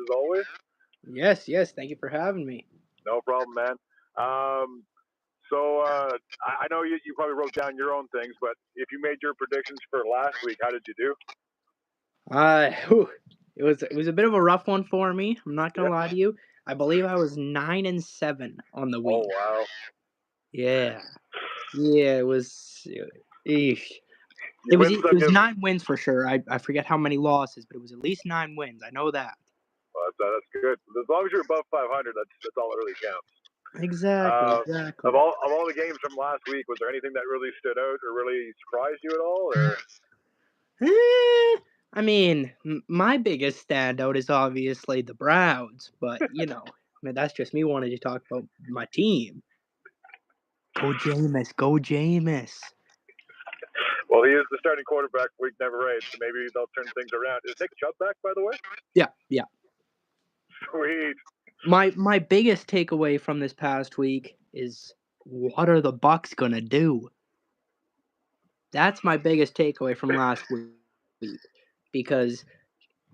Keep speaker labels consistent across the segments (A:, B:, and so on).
A: as always.
B: Yes, yes. Thank you for having me.
A: No problem, man. Um, so I know you probably wrote down your own things, but if you made your predictions for last week, how did you do?
B: Whew, it was a bit of a rough one for me. I'm not gonna
A: Yeah.
B: lie to you. I believe I was 9-7 on the
A: Oh
B: week.
A: wow.
B: Yeah, yeah. It was. Eesh.
A: You
B: It was.
A: win
B: It
A: some,
B: was
A: you.
B: 9 wins for sure. I forget how many losses, but it was at least 9 wins. I know that.
A: Well, that's good. As long as you're above 500, that's all that really counts.
B: Exactly.
A: Uh, of
B: Exactly.
A: all the games from last week, was there anything that really stood out or really surprised you at all? Or
B: I mean, my biggest standout is obviously the Browns, but that's just me wanting to talk about my team. Go Jameis, go Jameis.
A: well, he is the starting quarterback week never eight, so maybe they'll turn things around. Is Nick Chubb back, by the way?
B: Yeah, yeah.
A: Sweet.
B: My biggest takeaway from this past week is what are the Bucks gonna do? That's my biggest takeaway from last week because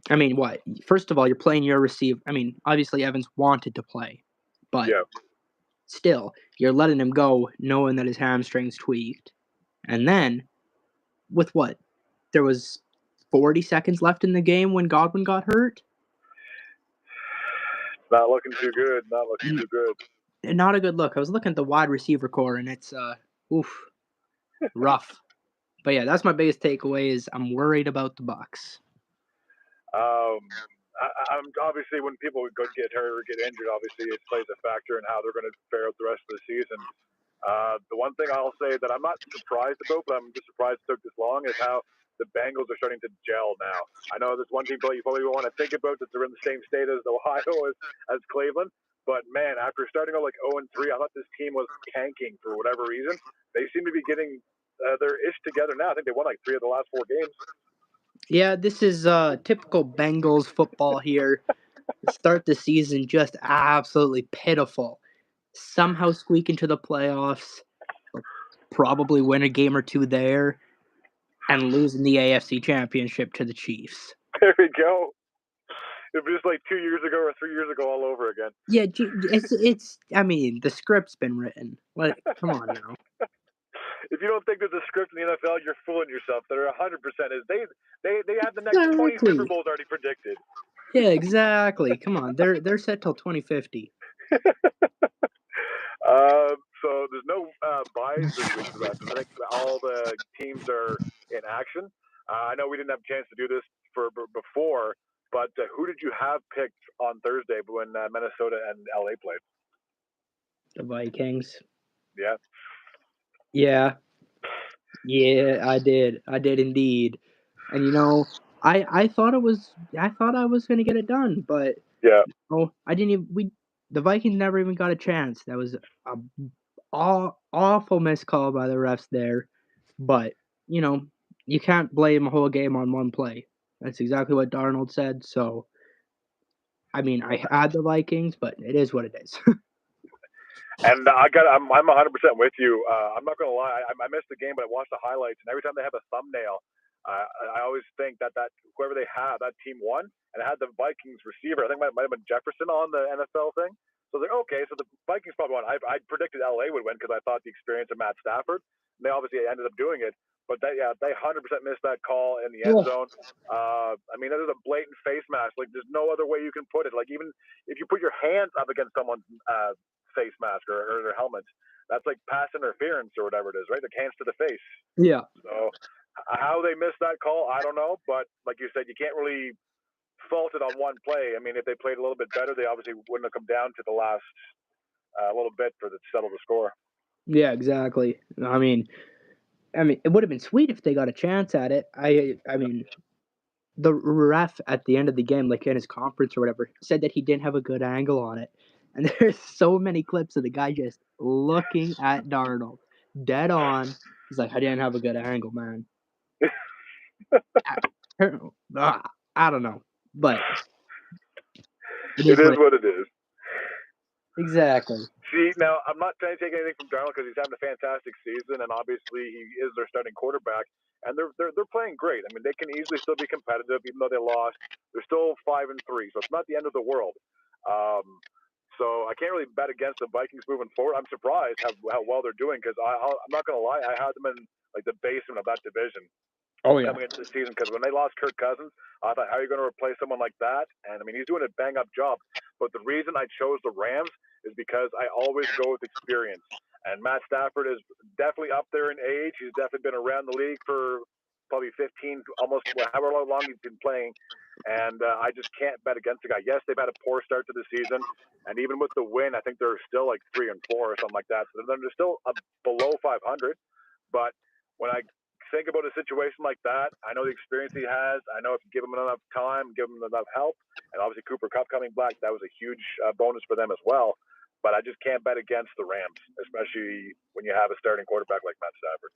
B: I mean, what? First of all, you're playing your receiver. I mean, obviously Evans wanted to play, but
A: Yeah.
B: still, you're letting him go knowing that his hamstring's tweaked. And then with what? There was 40 seconds left in the game when Godwin got hurt.
A: Not looking too good. Not looking too good.
B: Not a good look. I was looking at the wide receiver core, and it's oof, rough. But yeah, that's my biggest takeaway is I'm worried about the Bucks.
A: Um, I'm obviously when people get hurt or get injured, obviously it plays a factor in how they're going to fare out the rest of the season. The one thing I'll say that I'm not surprised about, but I'm just surprised it took this long, is how the Bengals are starting to gel now. I know there's one team you probably want to think about that they're in the same state as Ohio as Cleveland, but man, after starting out like 0-3, I thought this team was tanking for whatever reason. They seem to be getting their ish together now. I think they won like 3 of the last 4 games.
B: Yeah, this is typical Bengals football here. Start the season just absolutely pitiful. Somehow squeak into the playoffs, probably win a game or two there, and losing the AFC Championship to the Chiefs.
A: There we go. It was just like 2 years ago or 3 years ago all over again.
B: Yeah, it's. I mean, the script's been written. Like, come on now.
A: If you don't think there's a script in the NFL, you're fooling yourself. There 100% is. They have the next 20 Super
B: Exactly.
A: Bowls already predicted.
B: Yeah, exactly. Come on, they're set till 2050.
A: So there's no buys this week for that. I think all the teams are in action. I know we didn't have a chance to do this before, but who did you have picked on Thursday when Minnesota and LA played?
B: The Vikings.
A: Yeah.
B: Yeah, yeah, I did indeed. And I thought I thought I was gonna get it done, but
A: Yeah.
B: I didn't even. The Vikings never even got a chance. That was a awful missed call by the refs there. But you can't blame a whole game on one play. That's exactly what Darnold said. So I mean, I had the Vikings, but it is what it is.
A: And I'm 100% with you. I'm not gonna lie, I missed the game, but I watched the highlights, and every time they have a thumbnail, I always think that whoever they have, that team won, and it had the Vikings receiver. I think it might have been Jefferson on the NFL thing. So I was like, okay, so the Vikings probably won. I predicted LA would win because I thought the experience of Matt Stafford. And they obviously ended up doing it, but they 100% missed that call in the end
B: Oh,
A: zone. I mean, that is a blatant face mask. Like, there's no other way you can put it. Like, even if you put your hands up against someone's face mask or their helmets, that's like pass interference or whatever it is, right? The hands to the face.
B: yeah.
A: So how they missed that call, I don't know. But like you said, you can't really fault it on one play. I mean, if they played a little bit better, they obviously wouldn't have come down to the last little bit for to settle the score.
B: Yeah, exactly. I mean, it would have been sweet if they got a chance at it. I mean, the ref at the end of the game, like in his conference or whatever, said that he didn't have a good angle on it. And there's so many clips of the guy just looking at Darnold, dead on. He's like, I didn't have a good angle, man. I, I don't know, but it
A: It
B: is
A: is
B: what it
A: what it is.
B: exactly.
A: See, now I'm not trying to take anything from Darnold because he's having a fantastic season, and obviously he is their starting quarterback, and they're playing great. I mean, they can easily still be competitive, even though they lost. They're still 5-3, so it's not the end of the world. So I can't really bet against the Vikings moving forward. I'm surprised how well they're doing because I'm not going to lie, I had them in like the basement of that division.
B: Oh yeah.
A: Coming into the season because when they lost Kirk Cousins, I thought, how are you going to replace someone like that? And I mean, he's doing a bang up job. But the reason I chose the Rams is because I always go with experience. And Matt Stafford is definitely up there in age. He's definitely been around the league for probably 15, almost however long he's been playing. And I just can't bet against the guy. Yes, they've had a poor start to the season. And even with the win, I think they're still like 3-4 or something like that. So they're still below 500. But when I think about a situation like that, I know the experience he has. I know if you give him enough time, give him enough help, and obviously Cooper Kupp coming back, that was a huge bonus for them as well. But I just can't bet against the Rams, especially when you have a starting quarterback like Matt Stafford.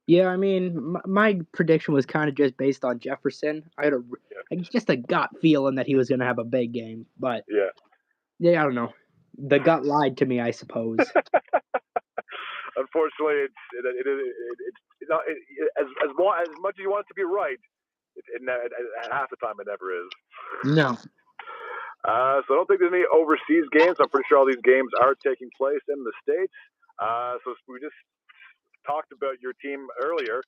B: Yeah, I mean, my prediction was kind of just based on Jefferson. I had just a gut feeling that he was going to have a big game, but yeah, I don't know. The gut lied to me, I suppose.
A: Unfortunately, it's not, as much as you want it to be right, at half the time it never is.
B: No.
A: So I don't think there's any overseas games. I'm pretty sure all these games are taking place in the States. So we just talked about your team earlier.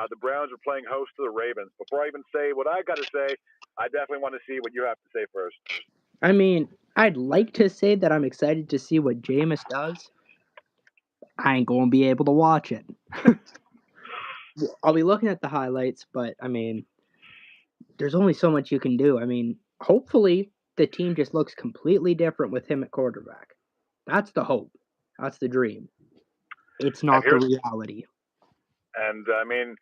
A: The Browns are playing host to the Ravens. Before I even say what I got to say, I definitely want to see what you have to say first.
B: I mean, I'd like to say that I'm excited to see what Jameis does. I ain't going to be able to watch it. I'll be looking at the highlights, but, I mean, there's only so much you can do. I mean, hopefully the team just looks completely different with him at quarterback. That's the hope. That's the dream. It's not the reality.
A: And, I mean,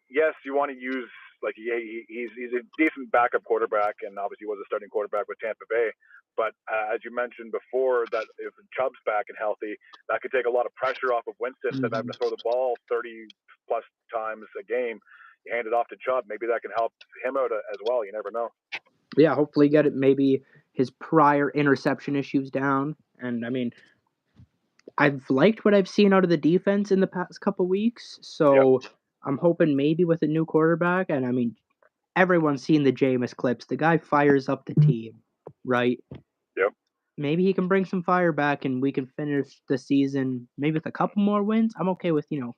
A: yes, you want to use, like, he's a decent backup quarterback, and obviously was a starting quarterback with Tampa Bay. But as you mentioned before, that if Chubb's back and healthy, that could take a lot of pressure off of Winston. Instead of having to throw the ball 30-plus times a game, you hand it off to Chubb. Maybe that can help him out as well. You never know.
B: Yeah, hopefully get it. Maybe his prior interception issues down. And, I mean, I've liked what I've seen out of the defense in the past couple weeks. So I'm hoping maybe with a new quarterback. And, I mean, everyone's seen the Jameis clips. The guy fires up the team, right?
A: Yep.
B: Maybe he can bring some fire back and we can finish the season maybe with a couple more wins. I'm okay with, 2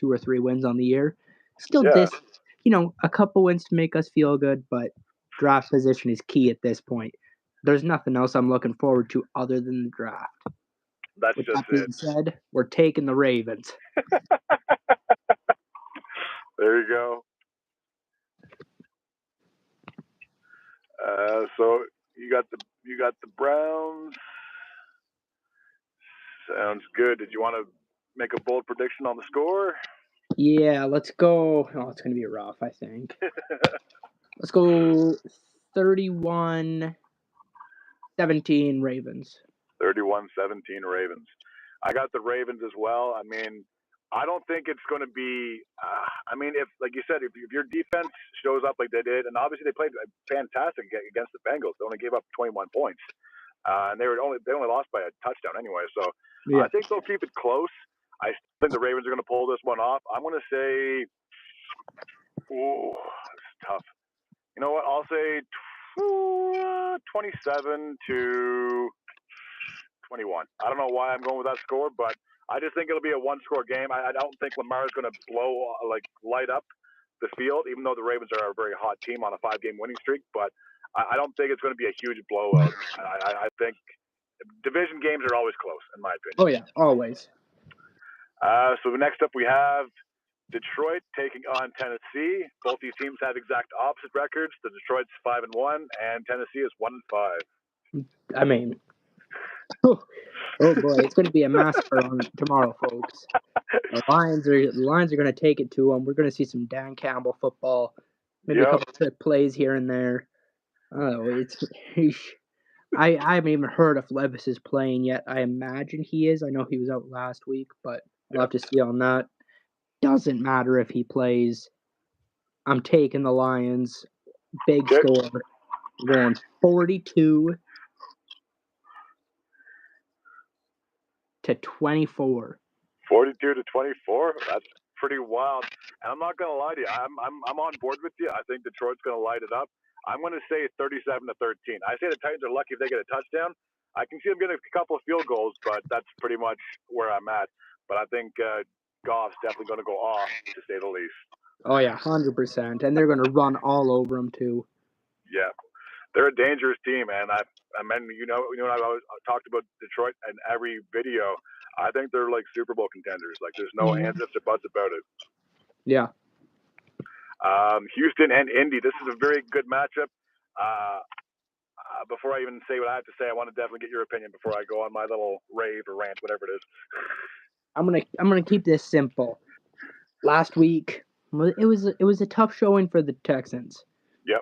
B: or 3 wins on the year. Still a couple wins to make us feel good, but draft position is key at this point. There's nothing else I'm looking forward to other than the draft.
A: That's
B: With
A: just
B: that being said, we're taking the Ravens.
A: There you go. So you got the Browns. Sounds good. Did you want to make a bold prediction on the score?
B: Yeah, let's go. Oh, it's going to be rough, I think. Let's go 31-17 Ravens.
A: 31-17 Ravens. I got the Ravens as well. I mean, I don't think it's going to be. If, like you said, if your defense shows up like they did, and obviously they played fantastic against the Bengals. They only gave up 21 points, and they only lost by a touchdown anyway. So I think they'll keep it close. I think the Ravens are going to pull this one off. I'm going to say, it's tough. You know what? I'll say 27-21. I don't know why I'm going with that score, but I just think it'll be a one-score game. I don't think Lamar's going to light up the field, even though the Ravens are a very hot team on a 5-game winning streak. But I don't think it's going to be a huge blowout. I think division games are always close, in my opinion.
B: Oh, yeah, always.
A: So next up we have Detroit taking on Tennessee. Both these teams have exact opposite records. The Detroit's 5-1, and Tennessee is 1-5.
B: I mean, oh boy, it's going to be a massacre on tomorrow, folks. The Lions are going to take it to them. We're going to see some Dan Campbell football, maybe a couple trick plays here and there. Oh, I haven't even heard if Levis is playing yet. I imagine he is. I know he was out last week, but I'll have to see on that. Doesn't matter if he plays. I'm taking the Lions. Big score. Going 42. to 24.
A: 42 to 24. That's pretty wild. And I'm not gonna lie to you. I'm on board with you. I think Detroit's gonna light it up. I'm gonna say 37 to 13. I say the Titans are lucky if they get a touchdown. I can see them getting a couple of field goals, but that's pretty much where I'm at. But I think Goff's definitely gonna go off, to say the least.
B: Oh yeah, 100%. And they're gonna run all over them too.
A: Yeah, they're a dangerous team, and I mean, I've always talked about Detroit in every video. I think they're like Super Bowl contenders. Like, there's no ands, ifs, or buts about it.
B: Yeah.
A: Houston and Indy. This is a very good matchup. Before I even say what I have to say, I want to definitely get your opinion before I go on my little rave or rant, whatever it is.
B: I'm gonna keep this simple. Last week, it was a tough showing for the Texans.
A: Yep.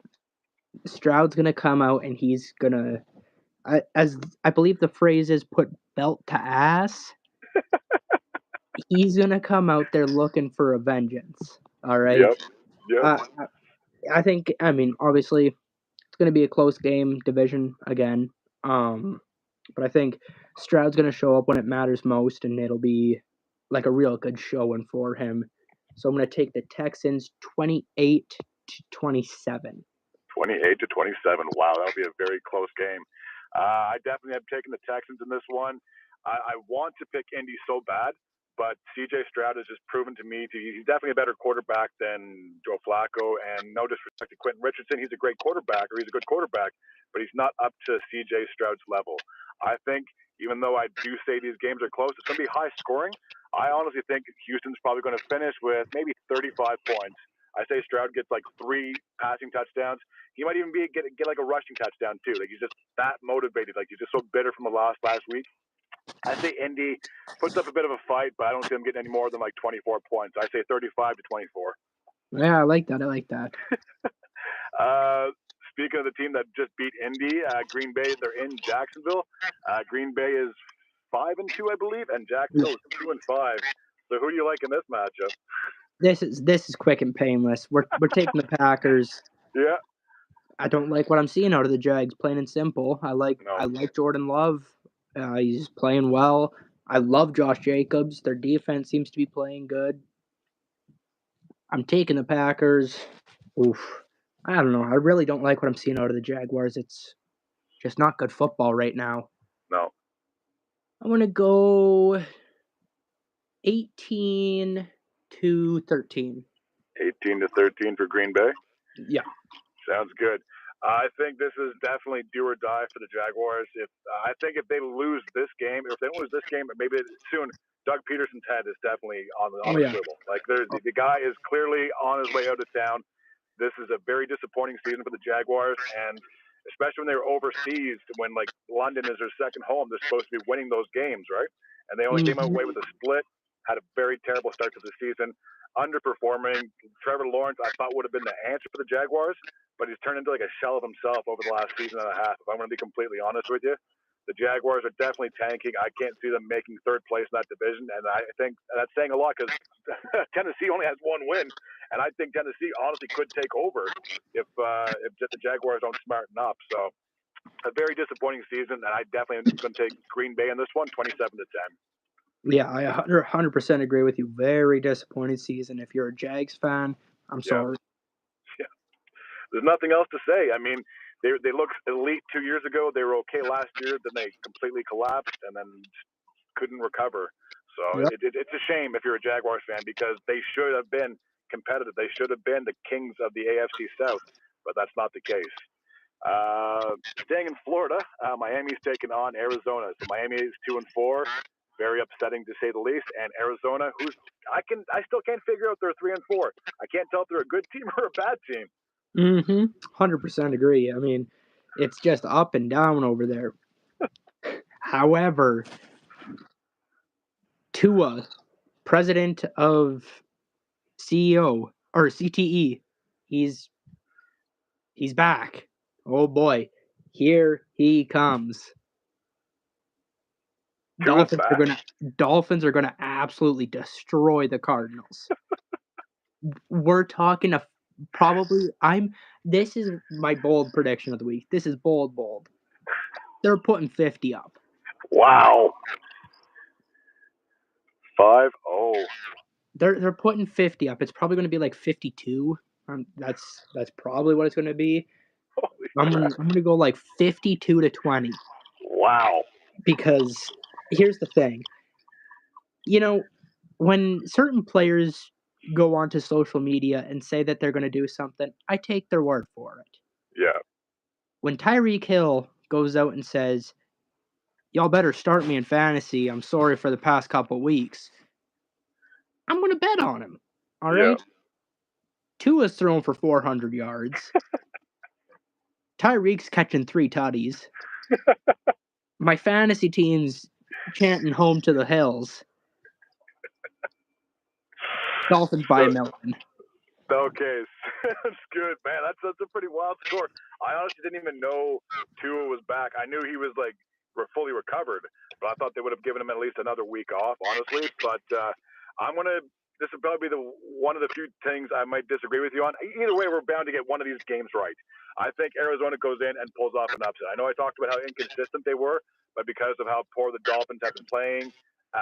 B: Stroud's gonna come out and he's gonna, as I believe the phrase is, put belt to ass. He's gonna come out there looking for a vengeance. All right.
A: Yep.
B: I think. I mean, obviously, it's gonna be a close game, division again. But I think Stroud's gonna show up when it matters most, and it'll be like a real good showing for him. So I'm gonna take the Texans 28 to 27.
A: 28 to 27. Wow, that'll be a very close game. I definitely have taken the Texans in this one. I want to pick Indy so bad, but C.J. Stroud has just proven to me he's definitely a better quarterback than Joe Flacco. And no disrespect to Quentin Richardson, he's a great quarterback, or he's a good quarterback, but he's not up to C.J. Stroud's level. I think, even though I do say these games are close, it's going to be high scoring. I honestly think Houston's probably going to finish with maybe 35 points. I say Stroud gets like 3 passing touchdowns. He might even get like a rushing touchdown too. Like, he's just that motivated. Like, he's just so bitter from the loss last week. I say Indy puts up a bit of a fight, but I don't see them getting any more than like 24 points. I say 35 to 24.
B: Yeah, I like that.
A: Speaking of the team that just beat Indy, Green Bay, they're in Jacksonville. Green Bay is 5-2, I believe, and Jacksonville is 2-5. So who do you like in this matchup?
B: This is quick and painless. We're taking the Packers.
A: Yeah.
B: I don't like what I'm seeing out of the Jags, plain and simple. I like Jordan Love. He's playing well. I love Josh Jacobs. Their defense seems to be playing good. I'm taking the Packers. Oof. I don't know. I really don't like what I'm seeing out of the Jaguars. It's just not good football right now.
A: No.
B: I'm going to go 18 to 13.
A: 18 to 13 for Green Bay?
B: Yeah.
A: Sounds good. I think this is definitely do or die for the Jaguars. I think if they lose this game, or if they don't lose this game, maybe soon, Doug Peterson's head is definitely on the swivel. Like, the guy is clearly on his way out of town. This is a very disappointing season for the Jaguars, and especially when they were overseas, when like London is their second home, they're supposed to be winning those games, right? And they only came away with a split. Had a very terrible start to the season. Underperforming. Trevor Lawrence, I thought, would have been the answer for the Jaguars, but he's turned into like a shell of himself over the last season and a half. If I'm going to be completely honest with you, the Jaguars are definitely tanking. I can't see them making third place in that division, and I think that's saying a lot because Tennessee only has 1 win, and I think Tennessee honestly could take over if the Jaguars don't smarten up. So a very disappointing season, and I definitely am going to take Green Bay in this one, 27 to 10.
B: Yeah, I 100% agree with you. Very disappointing season. If you're a Jags fan, I'm sorry.
A: Yeah. There's nothing else to say. I mean, they looked elite 2 years ago. They were okay last year. Then they completely collapsed and then couldn't recover. So it's a shame if you're a Jaguars fan, because they should have been competitive. They should have been the kings of the AFC South, but that's not the case. Staying in Florida, Miami's taking on Arizona. So Miami is 2-4. Very upsetting to say the least. And Arizona, I still can't figure out they're 3-4. I can't tell if they're a good team or a bad team.
B: 100% agree. I mean, it's just up and down over there. However, Tua, president of CEO or CTE, he's back. Oh boy, here he comes. Dolphins are gonna absolutely destroy the Cardinals. We're talking this is my bold prediction of the week. This is bold. They're putting 50 up.
A: Wow. 5? Oh.
B: They're putting 50 up. It's probably going to be like 52. That's probably what it's going to be. I'm gonna go like 52-20.
A: Wow.
B: Because here's the thing. You know, when certain players go onto social media and say that they're going to do something, I take their word for it.
A: Yeah.
B: When Tyreek Hill goes out and says, "Y'all better start me in fantasy. I'm sorry for the past couple weeks," I'm going to bet on him. All right?
A: Yeah.
B: Tua's thrown for 400 yards. Tyreek's catching 3 tutties. My fantasy team's chanting home to the hills. Dolphins by a million.
A: Okay, that's good, man. That's a pretty wild score. I honestly didn't even know Tua was back. I knew he was like fully recovered, but I thought they would have given him at least another week off, honestly. But I'm gonna. This would probably be one of the few things I might disagree with you on. Either way, we're bound to get one of these games right. I think Arizona goes in and pulls off an upset. I know I talked about how inconsistent they were, but because of how poor the Dolphins have been playing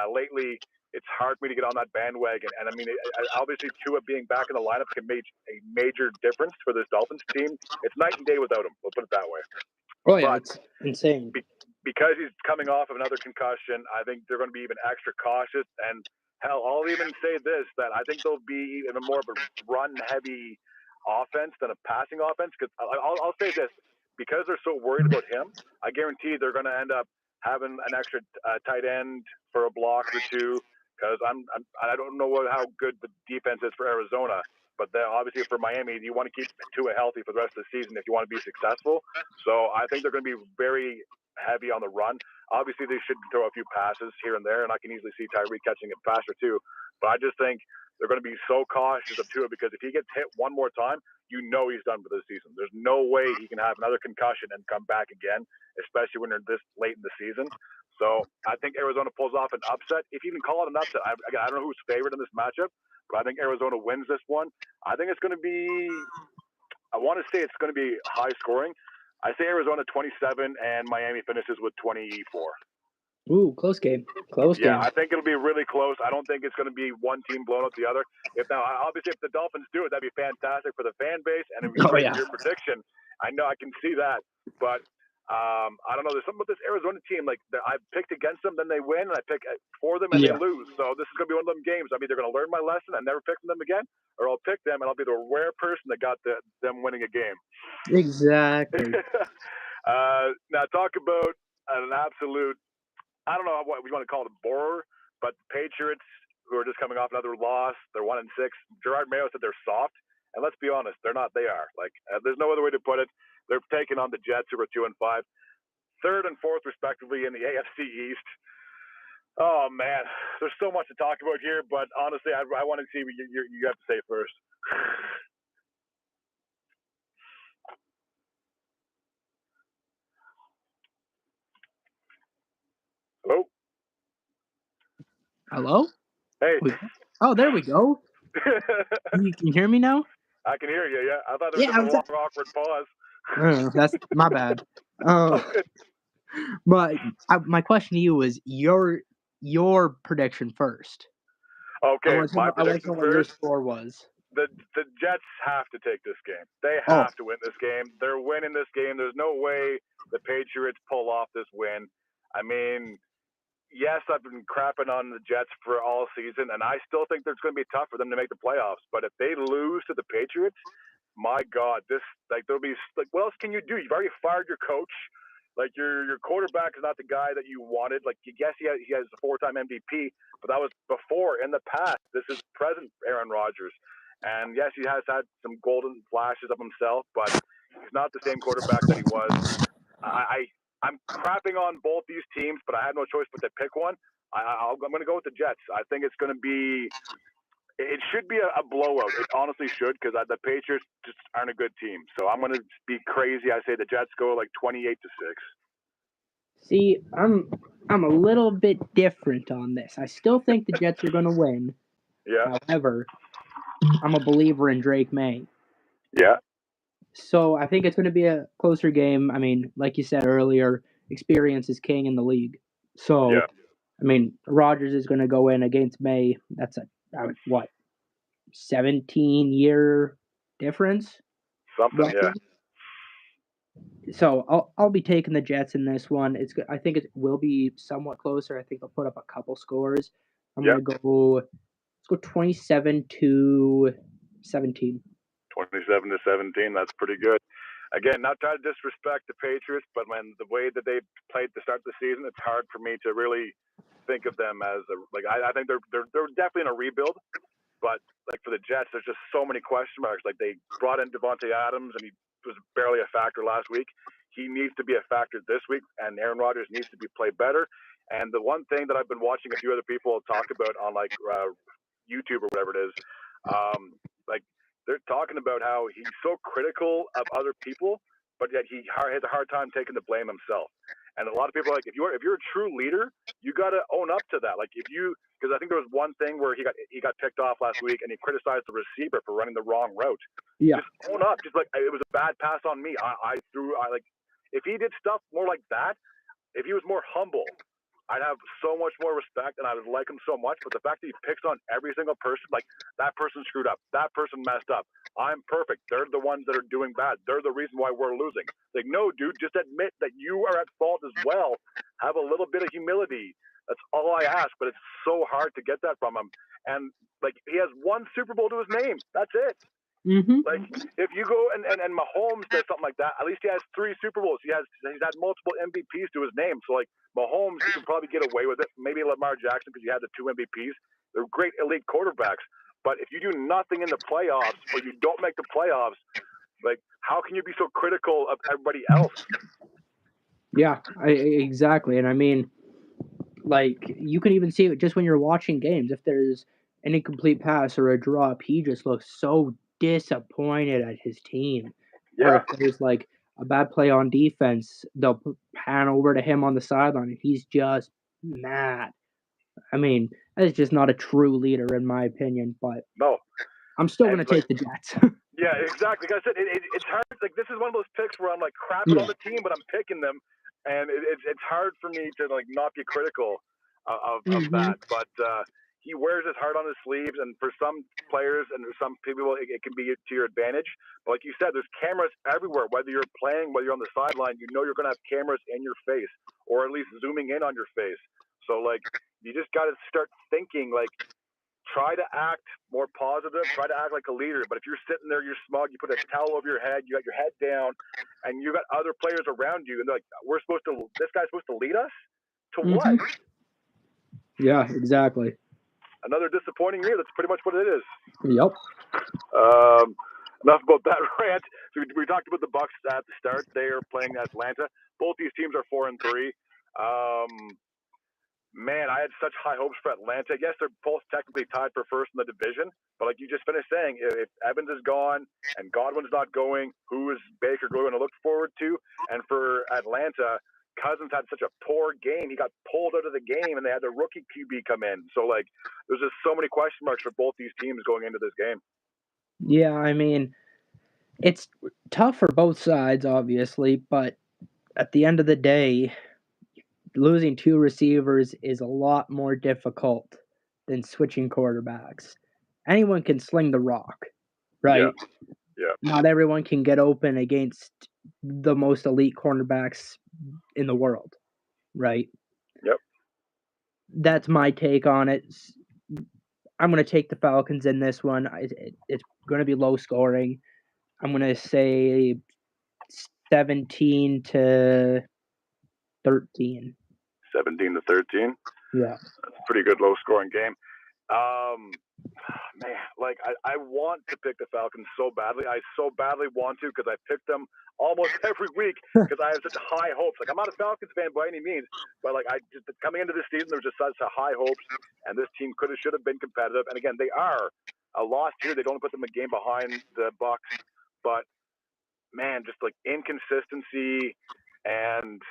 A: lately, it's hard for me to get on that bandwagon. And I mean, obviously, Tua being back in the lineup can make a major difference for this Dolphins team. It's night and day without him. We'll put it that way.
B: Oh yeah, it's insane.
A: Because he's coming off of another concussion, I think they're going to be even extra cautious. And hell, I'll even say this, that I think they'll be even more of a run-heavy offense than a passing offense. Because I'll say this, because they're so worried about him, I guarantee they're going to end up having an extra tight end for a block or two. Because I don't know how good the defense is for Arizona, but obviously for Miami, you want to keep Tua healthy for the rest of the season if you want to be successful. So I think they're going to be very heavy on the run. Obviously, they should throw a few passes here and there, and I can easily see Tyreek catching it faster too. But I just think they're going to be so cautious of Tua because if he gets hit one more time, you know he's done for the season. There's no way he can have another concussion and come back again, especially when they're this late in the season. So I think Arizona pulls off an upset. If you can call it an upset, I don't know who's favored in this matchup, but I think Arizona wins this one. I think it's going to be, I want to say it's going to be high scoring. I say Arizona 27 and Miami finishes with 24.
B: Ooh, close game.
A: Yeah, I think it'll be really close. I don't think it's going to be one team blowing up the other. Obviously, if the Dolphins do it, that'd be fantastic for the fan base, and it'd be great for your prediction. I know I can see that, but I don't know. There's something with this Arizona team. Like I picked against them, then they win, and I pick for them, and they lose. So this is going to be one of them games. I'm either going to learn my lesson and never pick them again, or I'll pick them, and I'll be the rare person that got them winning a game.
B: Exactly.
A: Now talk about an absolute, I don't know what we want to call it, a borer, but the Patriots, who are just coming off another loss, they're 1-6. Gerard Mayo said they're soft, and let's be honest, they're not. They are. Like there's no other way to put it. They're taking on the Jets, who are 2-5, 3rd and 4th respectively in the AFC East. Oh man, there's so much to talk about here, but honestly, I want to see what you have to say first.
B: Hello?
A: Hey.
B: Oh, there we go. You can hear me now?
A: I can hear you, yeah. I thought there was a long, awkward pause.
B: That's my bad. But my question to you was your prediction first.
A: Okay, my prediction
B: first. What your score was.
A: The Jets have to take this game. They have to win this game. They're winning this game. There's no way the Patriots pull off this win. I mean, yes, I've been crapping on the Jets for all season, and I still think it's going to be tough for them to make the playoffs. But if they lose to the Patriots, my God, there'll be like, what else can you do? You've already fired your coach. Like your quarterback is not the guy that you wanted. Like yes, he has a 4-time MVP, but that was before in the past. This is present Aaron Rodgers, and yes, he has had some golden flashes of himself, but he's not the same quarterback that he was. I'm crapping on both these teams, but I have no choice but to pick one. I'm going to go with the Jets. I think it's going to be. It should be a blowout. It honestly should, because the Patriots just aren't a good team. So I'm going to be crazy. I say the Jets go like 28-6.
B: See, I'm a little bit different on this. I still think the Jets are going to win.
A: Yeah.
B: However, I'm a believer in Drake May.
A: Yeah.
B: So I think it's going to be a closer game. I mean, like you said earlier, experience is king in the league. So I mean, Rodgers is going to go in against May. That's what 17-year difference,
A: Something, yeah.
B: roughly. So I'll be taking the Jets in this one. I think it will be somewhat closer. I think they'll put up a couple scores. I'm
A: Yep.
B: gonna go. Let's go 27-17.
A: 27-17. That's pretty good. Again, not trying to disrespect the Patriots, but when the way that they played to start the season, it's hard for me to really think of them as I think they're definitely in a rebuild, but like for the Jets, there's just so many question marks. Like they brought in Devontae Adams, and he was barely a factor last week. He needs to be a factor this week, and Aaron Rodgers needs to be played better. And the one thing that I've been watching a few other people talk about on YouTube or whatever it is, like they're talking about how he's so critical of other people, but yet he has a hard time taking the blame himself. And a lot of people are like, if you're a true leader, you got to own up to that. Like because I think there was one thing where he got picked off last week, and he criticized the receiver for running the wrong route.
B: Yeah.
A: Just own up. Just like it was a bad pass on me. If he did stuff more like that, if he was more humble, I'd have so much more respect, and I would like him so much. But the fact that he picks on every single person, like that person screwed up, that person messed up, I'm perfect, they're the ones that are doing bad, they're the reason why we're losing. Like, no, dude, just admit that you are at fault as well. Have a little bit of humility. That's all I ask, but it's so hard to get that from him. And like, he has one Super Bowl to his name. That's it.
B: Mm-hmm.
A: Like, if you go and Mahomes does something like that, at least he has 3 Super Bowls. He's had multiple MVPs to his name. So like Mahomes, you can probably get away with it. Maybe Lamar Jackson, because he had the 2 MVPs. They're great elite quarterbacks. But if you do nothing in the playoffs, or you don't make the playoffs, like, how can you be so critical of everybody else?
B: Yeah, exactly. And I mean, like, you can even see it just when you're watching games. If there's an incomplete pass or a drop, he just looks so disappointed at his team. Or
A: Yeah.
B: if there's like a bad play on defense, they'll pan over to him on the sideline, and he's just mad. I mean, that's just not a true leader, in my opinion. But
A: No.
B: I'm still going to take the Jets.
A: Yeah, exactly. Like I said, it's hard. Like, this is one of those picks where I'm like crapping on the team, but I'm picking them, and it's hard for me to like not be critical of that. But he wears his heart on his sleeves, and for some players and some people, it can be to your advantage. But like you said, there's cameras everywhere. Whether you're playing, whether you're on the sideline, you know you're going to have cameras in your face, or at least zooming in on your face. So like, you just got to start thinking like, try to act more positive, try to act like a leader. But if you're sitting there, you're smug, you put a towel over your head, you got your head down, and you got other players around you, and they're like, this guy's supposed to lead us? To what?
B: Yeah, exactly.
A: Another disappointing year. That's pretty much what it is.
B: Yep.
A: Enough about that rant. So we talked about the Bucs at the start. They are playing Atlanta. Both these teams are 4-3. Man, I had such high hopes for Atlanta. Yes, they're both technically tied for first in the division, but like you just finished saying, if Evans is gone and Godwin's not going, who is Baker going to look forward to? And for Atlanta, Cousins had such a poor game. He got pulled out of the game, and they had the rookie QB come in. So, like, there's just so many question marks for both these teams going into this game.
B: Yeah, I mean, it's tough for both sides, obviously, but at the end of the day, losing 2 receivers is a lot more difficult than switching quarterbacks. Anyone can sling the rock, right?
A: Yeah.
B: Not everyone can get open against the most elite cornerbacks in the world, right?
A: Yep.
B: That's my take on it. I'm going to take the Falcons in this one. It's going to be low scoring. I'm going to say 17-13.
A: 17-13.
B: Yeah.
A: That's a pretty good low scoring game. Man, like I want to pick the Falcons so badly. I so badly want to, because I pick them almost every week because I have such high hopes. Like, I'm not a Falcons fan by any means, but like, coming into this season, there was just such high hopes, and this team should have been competitive. And again, they are. A loss here, they don't put them a game behind the Bucs, but man, just like inconsistency, and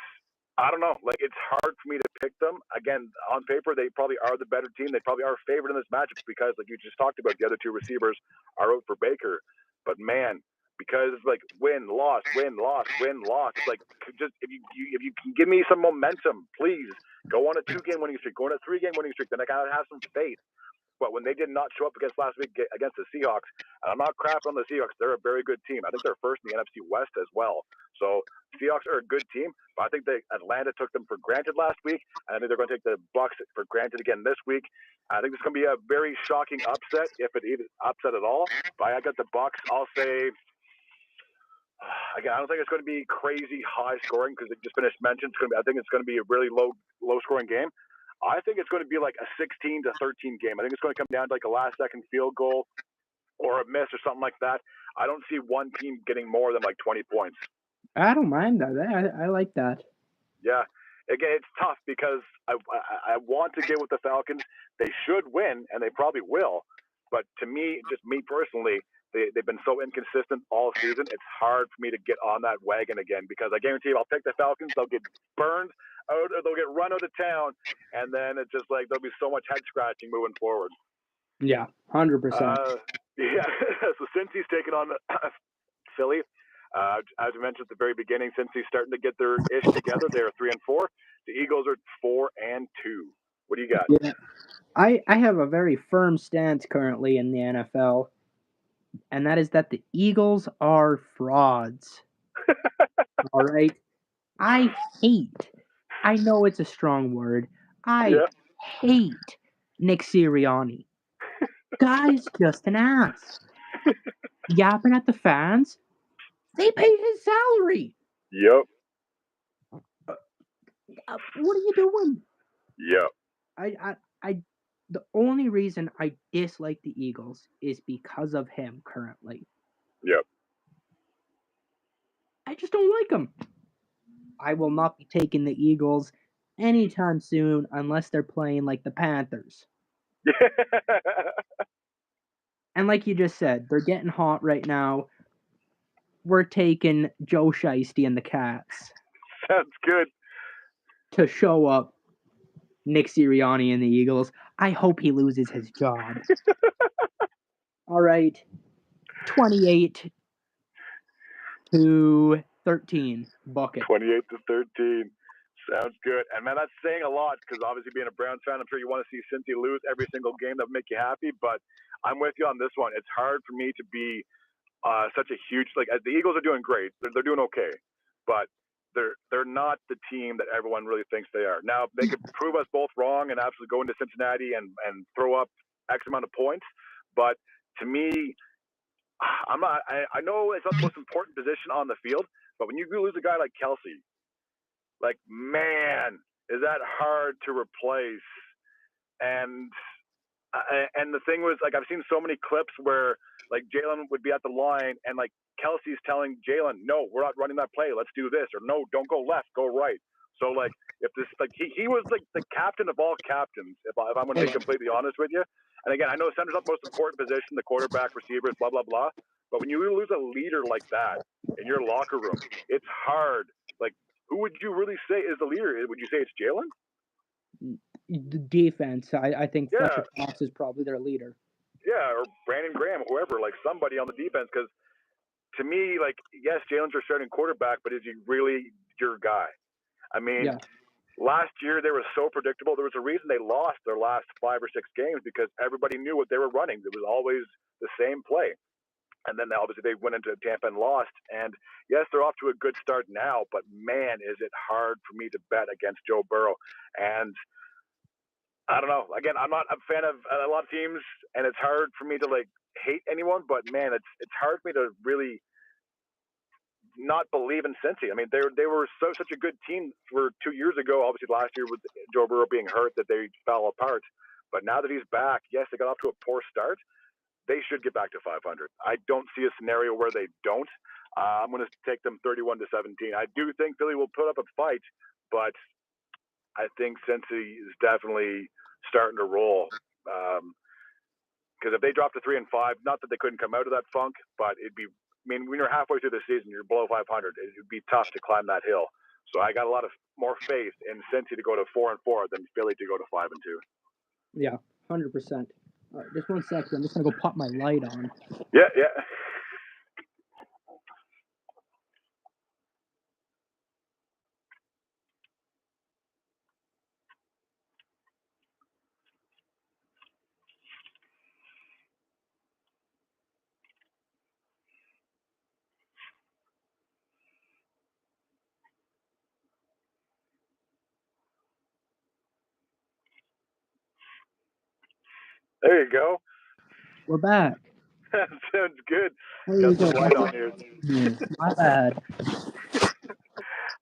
A: I don't know. Like, it's hard for me to pick them. Again, on paper, they probably are the better team. They probably are favored in this matchup because, like you just talked about, the other 2 receivers are out for Baker. But man, because it's like win, loss, win, loss, win, loss. It's like just if you can give me some momentum, please go on a 2-game winning streak, go on a 3-game winning streak, then I gotta have some faith. But when they did not show up against last week against the Seahawks, and I'm not crapping on the Seahawks, they're a very good team. I think they're first in the NFC West as well. So Seahawks are a good team, but I think Atlanta took them for granted last week, and I think they're going to take the Bucs for granted again this week. I think it's going to be a very shocking upset, if it even upset at all. But I got the Bucs. I'll say. Again, I don't think it's going to be crazy high scoring because it just finished mentioned. I think it's going to be a really low scoring game. I think it's going to be like a 16-13 game. I think it's going to come down to like a last-second field goal or a miss or something like that. I don't see one team getting more than like 20 points.
B: I don't mind that. I like that.
A: Yeah. Again, it's tough because I want to get with the Falcons. They should win, and they probably will. But to me, just me personally, they've been so inconsistent all season. It's hard for me to get on that wagon again because I guarantee you I'll pick the Falcons. They'll get burned out, or they'll get run out of town, and then it's just like there'll be so much head scratching moving forward.
B: Yeah, 100%.
A: Yeah, so Cincy's taking on Philly. As we mentioned at the very beginning, Cincy's starting to get their ish together. They're 3-4. The Eagles are 4-2. What do you got?
B: Yeah. I have a very firm stance currently in the NFL, and that is that the Eagles are frauds. All right? I know it's a strong word, I hate Nick Sirianni. Guy's just an ass. Yapping at the fans. They pay his salary.
A: Yep.
B: What are you doing?
A: Yep.
B: The only reason I dislike the Eagles is because of him currently.
A: Yep.
B: I just don't like him. I will not be taking the Eagles anytime soon unless they're playing like the Panthers. And like you just said, they're getting hot right now. We're taking Joe Shiesty and the Cats.
A: Sounds good.
B: To show up Nick Sirianni and the Eagles. I hope he loses his job. All right. 28-13. Bucket.
A: 28-13. Sounds good. And man, that's saying a lot because obviously being a Browns fan, I'm sure you want to see Cincy lose every single game that would make you happy. But I'm with you on this one. It's hard for me to be such a huge the Eagles are doing great. They're doing okay, but they're not the team that everyone really thinks they are. Now they could prove us both wrong and absolutely go into Cincinnati and throw up X amount of points. But to me, I'm not. I know it's not the most important position on the field, but when you lose a guy like Kelsey, like man, is that hard to replace? And the thing was, like, I've seen so many clips where like Jalen would be at the line and like Kelsey's telling Jalen, no, we're not running that play. Let's do this. Or no, don't go left, go right. So like if this like he was like the captain of all captains, if I'm going to be completely honest with you. And again, I know center's not the most important position, the quarterback, receivers, blah, blah, blah. But when you lose a leader like that in your locker room, it's hard. Like, who would you really say is the leader? Would you say it's Jalen?
B: The defense, I think Fletcher Cox is probably their leader.
A: Yeah, or Brandon Graham, whoever, like somebody on the defense. Because to me, like, yes, Jalen's your starting quarterback, but is he really your guy? I mean, last year they were so predictable. There was a reason they lost their last 5 or 6 games because everybody knew what they were running. It was always the same play. And then obviously they went into Tampa and lost. And yes, they're off to a good start now, but man, is it hard for me to bet against Joe Burrow. And I don't know. Again, I'm not a fan of a lot of teams, and it's hard for me to like hate anyone. But man, it's hard for me to really not believe in Cincy. I mean, they were such a good team for 2 years ago. Obviously, last year with Joe Burrow being hurt, that they fell apart. But now that he's back, yes, they got off to a poor start. They should get back to 500. I don't see a scenario where they don't. I'm going to take them 31-17. I do think Philly will put up a fight, but I think Cincy is definitely starting to roll. Because if they drop to 3-5, not that they couldn't come out of that funk, but it'd be. I mean, when you're halfway through the season, you're below 500. It would be tough to climb that hill. So I got a lot of more faith in Cincy to go to 4-4 than Philly to go to 5-2.
B: Yeah, 100%. All right, just 1 second. I'm just gonna go pop my light on.
A: Yeah. There you go.
B: We're back.
A: That sounds good.
B: There
A: Got
B: you
A: some
B: go.
A: light on here.
B: My bad.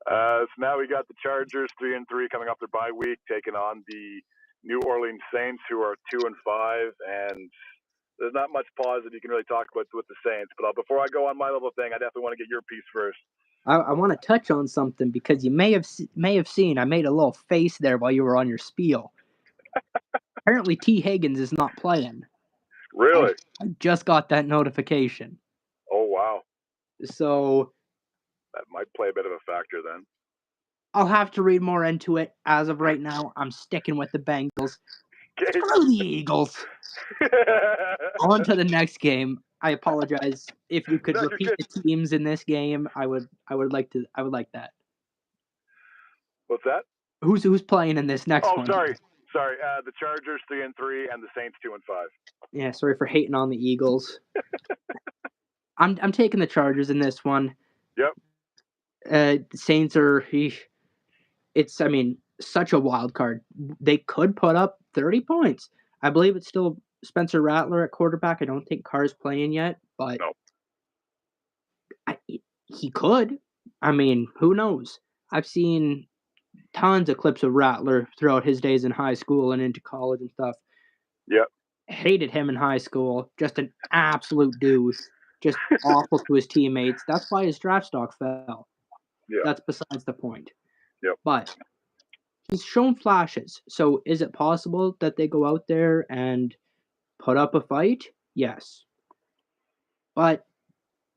A: So now we got the Chargers 3-3 coming off their bye week, taking on the New Orleans Saints, who are 2-5, and there's not much positive you can really talk about with the Saints. But before I go on my little thing, I definitely want to get your piece first.
B: I want to touch on something because you may have seen I made a little face there while you were on your spiel. Apparently, T. Higgins is not playing.
A: Really?
B: I just got that notification.
A: Oh, wow.
B: So
A: that might play a bit of a factor then.
B: I'll have to read more into it. As of right now, I'm sticking with the Bengals.
A: Okay.
B: Screw the Eagles. On to the next game. I apologize. If you could repeat the teams in this game, I would like that.
A: What's that?
B: Who's playing in this next one?
A: Oh, sorry. The Chargers 3-3 and the Saints 2-5.
B: Yeah, sorry for hating on the Eagles. I'm taking the Chargers in this one.
A: Yep.
B: Saints are such a wild card. They could put up 30 points. I believe it's still Spencer Rattler at quarterback. I don't think Carr's playing yet, but he could. I mean, who knows? I've seen tons of clips of Rattler throughout his days in high school and into college and stuff.
A: Yep.
B: Hated him in high school. Just an absolute douche. Just awful to his teammates. That's why his draft stock fell.
A: Yeah.
B: That's besides the point.
A: Yep.
B: But he's shown flashes. So is it possible that they go out there and put up a fight? Yes. But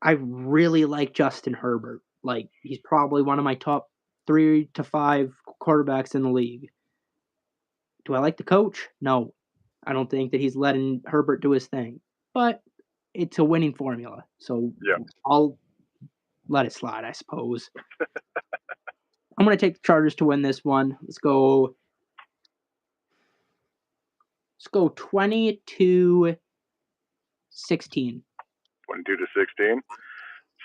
B: I really like Justin Herbert. Like, he's probably one of my top 3 to 5 quarterbacks in the league. Do I like the coach? No. I don't think that he's letting Herbert do his thing. But it's a winning formula. So I'll let it slide, I suppose. I'm going to take the Chargers to win this one. Let's go 20-16.
A: 22-16.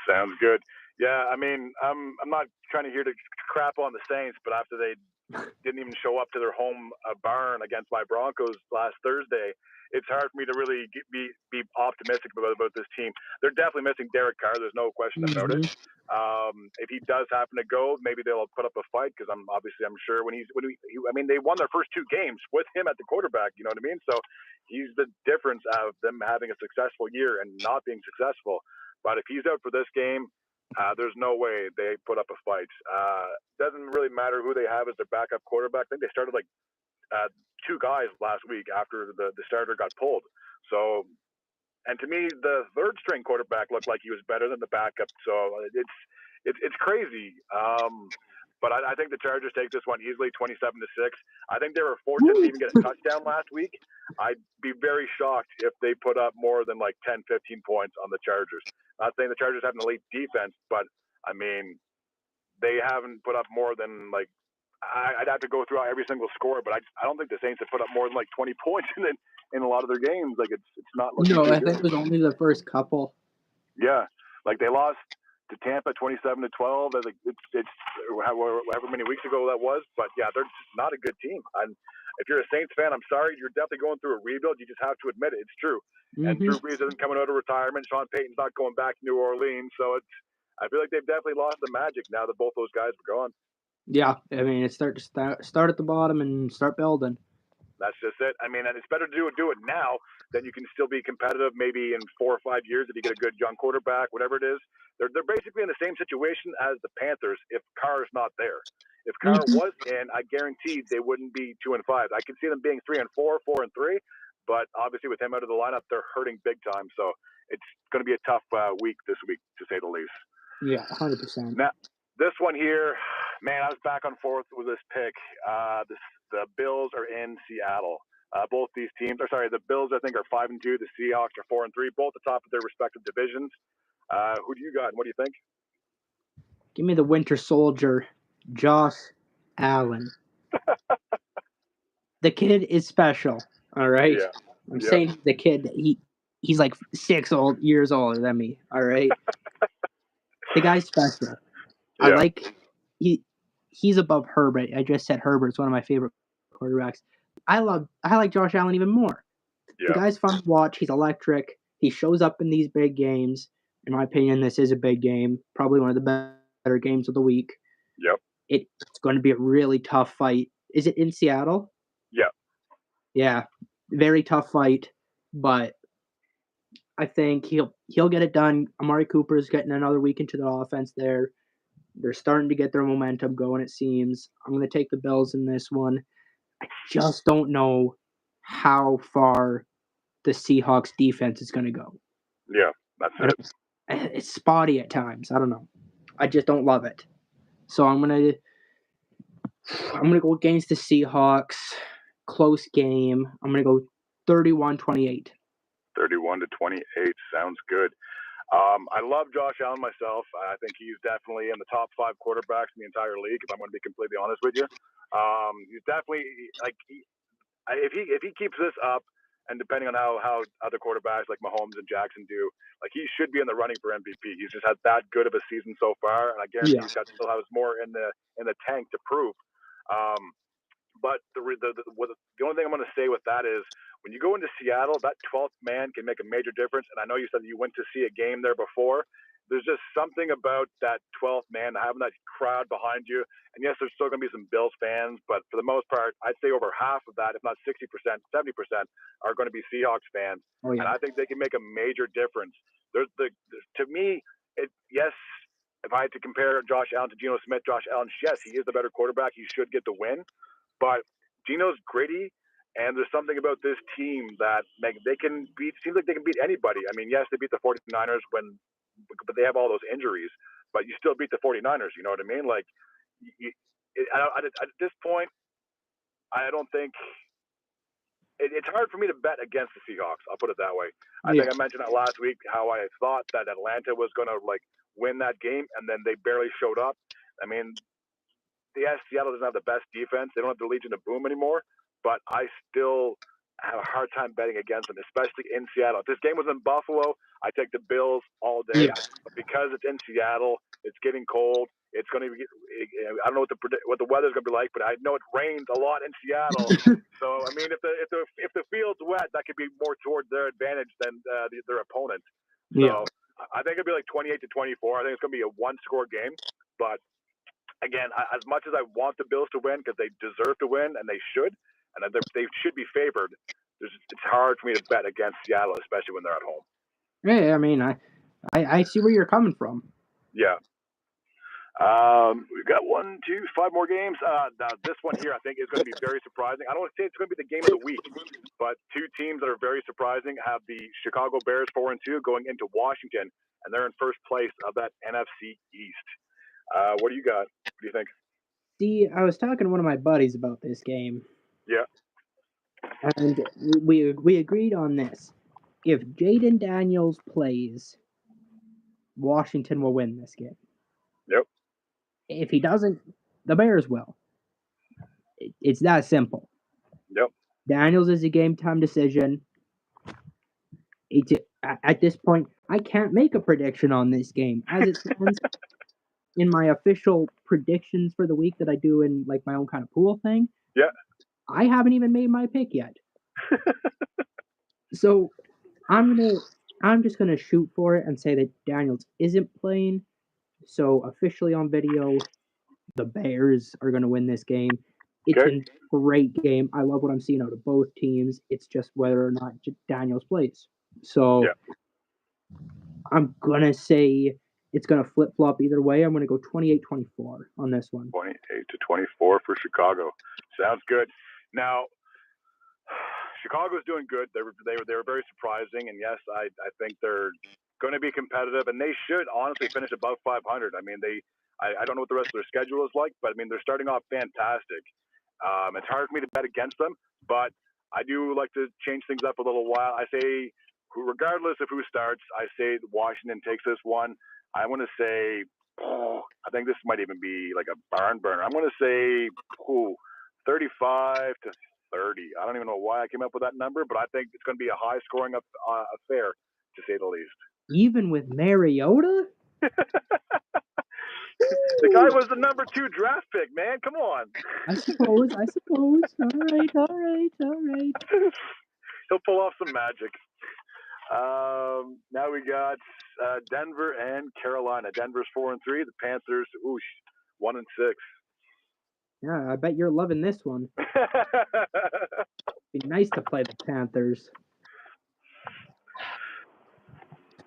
A: Sounds good. Yeah, I mean, I'm not trying to hear to crap on the Saints, but after they didn't even show up to their home barn against my Broncos last Thursday, it's hard for me to really be optimistic about this team. They're definitely missing Derek Carr. There's no question about it. If he does happen to go, maybe they'll put up a fight because I'm sure they won their first 2 games with him at the quarterback. You know what I mean? So he's the difference of them having a successful year and not being successful. But if he's out for this game, there's no way they put up a fight. Doesn't really matter who they have as their backup quarterback. I think they started 2 guys last week after the starter got pulled. So, and to me, the third string quarterback looked like he was better than the backup. So it's crazy. But I think the Chargers take this one easily, 27-6. I think they were fortunate to even get a touchdown last week. I'd be very shocked if they put up more than 10, 15 points on the Chargers. Not saying the Chargers have an elite defense, but I mean, they haven't put up more than I'd have to go through every single score, but I don't think the Saints have put up more than 20 points in a lot of their games. It's not looking
B: No,
A: too
B: I think it was only the first couple.
A: Yeah, they lost to Tampa 27-12. It's however many weeks ago that was, but yeah, they're just not a good team. And if you're a Saints fan, I'm sorry, you're definitely going through a rebuild. You just have to admit it. It's true. And Drew Brees isn't coming out of retirement. Sean Payton's not going back to New Orleans, so I feel like they've definitely lost the magic now that both those guys are gone. Yeah,
B: I mean, it's start at the bottom and start building.
A: That's just it. I mean, and it's better to do it now than you can still be competitive maybe in 4 or 5 years if you get a good young quarterback, whatever it is. They're basically in the same situation as the Panthers if Carr's not there. If Carr was in, I guarantee they wouldn't be 2-5. I can see them being 3-4, 4-3, but obviously with him out of the lineup, they're hurting big time. So it's going to be a tough week this week, to say the least.
B: Yeah, 100%.
A: Now, this one here, man, I was back and forth with this pick. The Bills are in Seattle. Both these teams, the Bills I think are 5-2. The Seahawks are 4-3. Both the top of their respective divisions. Who do you got? And what do you think?
B: Give me the Winter Soldier, Josh Allen. The kid is special. All right.
A: Yeah.
B: I'm saying the kid. He's 6 years older than me. All right. The guy's special.
A: Yeah.
B: I like he's above Herbert. I just said Herbert's one of my favorite quarterbacks. I like Josh Allen even more. The guy's fun to watch. He's electric. He shows up in these big games. In my opinion, this is a big game. Probably one of the better games of the week.
A: Yep.
B: It's going to be a really tough fight. Is it in Seattle?
A: Yeah.
B: Yeah. Very tough fight, but I think he'll get it done. Amari Cooper's getting another week into the offense there. They're starting to get their momentum going, it seems. I'm going to take the Bills in this one. I just don't know how far the Seahawks defense is going to go.
A: Yeah, that's it.
B: It's spotty at times. I don't know. I just don't love it. So I'm gonna go against the Seahawks. Close game. I'm gonna go 31-28.
A: 31-28 sounds good. I love Josh Allen myself. I think he's definitely in the top 5 quarterbacks in the entire league. If I'm going to be completely honest with you, he's definitely if he keeps this up, and depending on how other quarterbacks like Mahomes and Jackson do, like he should be in the running for MVP. He's just had that good of a season so far, and I guarantee he's got still has more in the tank to prove. But the only thing I'm going to say with that is when you go into Seattle, that 12th man can make a major difference. And I know you said you went to see a game there before. There's just something about that 12th man, having that crowd behind you. And yes, there's still going to be some Bills fans, but for the most part, I'd say over half of that, if not 60%, 70%, are going to be Seahawks fans.
B: Oh, yeah.
A: And I think they can make a major difference. To me, yes, if I had to compare Josh Allen to Geno Smith, Josh Allen, yes, he is the better quarterback. He should get the win. But Geno's gritty, and there's something about this team that they can beat. Seems like they can beat anybody. I mean, yes, they beat the 49ers but they have all those injuries. But you still beat the 49ers. You know what I mean? Like, at this point, I don't think it's hard for me to bet against the Seahawks. I'll put it that way. I think I mentioned that last week how I thought that Atlanta was going to win that game, and then they barely showed up. I mean. Yes, Seattle doesn't have the best defense. They don't have the Legion of Boom anymore, but I still have a hard time betting against them, especially in Seattle. If this game was in Buffalo, I take the Bills all day.
B: Yeah.
A: But because it's in Seattle, it's getting cold. It's going to be. I don't know what the weather's going to be like, but I know it rains a lot in Seattle. So I mean, if the field's wet, that could be more towards their advantage than their opponent. So I think it'll be like 28-24. I think it's going to be a one-score game, but. Again, as much as I want the Bills to win because they deserve to win and they should, and they should be favored, it's hard for me to bet against Seattle, especially when they're at home.
B: Yeah, I mean, I see where you're coming from.
A: Yeah. We've got 5 more games. Now this one here, I think, is going to be very surprising. I don't want to say it's going to be the game of the week, but 2 teams that are very surprising have the Chicago Bears 4-2 going into Washington, and they're in first place of that NFC East. What do you got? What do you think?
B: See, I was talking to one of my buddies about this game.
A: Yeah.
B: And we agreed on this. If Jaden Daniels plays, Washington will win this game.
A: Yep.
B: If he doesn't, the Bears will. It's that simple.
A: Yep.
B: Daniels is a game-time decision. At this point, I can't make a prediction on this game. As it stands, in my official predictions for the week that I do in my own kind of pool thing, I haven't even made my pick yet. So I'm just gonna shoot for it and say that Daniels isn't playing. So officially on video, the Bears are gonna win this game. It's a great game. I love what I'm seeing out of both teams. It's just whether or not Daniels plays. So I'm gonna say it's going to flip-flop either way. I'm going to go 28-24 on this one.
A: 28-24 for Chicago. Sounds good. Now, Chicago's doing good. They were very surprising, and yes, I think they're going to be competitive, and they should honestly finish above 500. I mean, I don't know what the rest of their schedule is like, but I mean, they're starting off fantastic. It's hard for me to bet against them, but I do like to change things up a little while. I say, regardless of who starts, I say Washington takes this one. I want to say, I think this might even be like a barn burner. I'm going to say 35-30. I don't even know why I came up with that number, but I think it's going to be a high-scoring affair, to say the least.
B: Even with Mariota?
A: The guy was the number 2 draft pick, man. Come on.
B: I suppose. All right.
A: He'll pull off some magic. Now we got Denver and Carolina. Denver's 4-3. The Panthers, 1-6.
B: Yeah, I bet you're loving this one. It'd be nice to play the Panthers.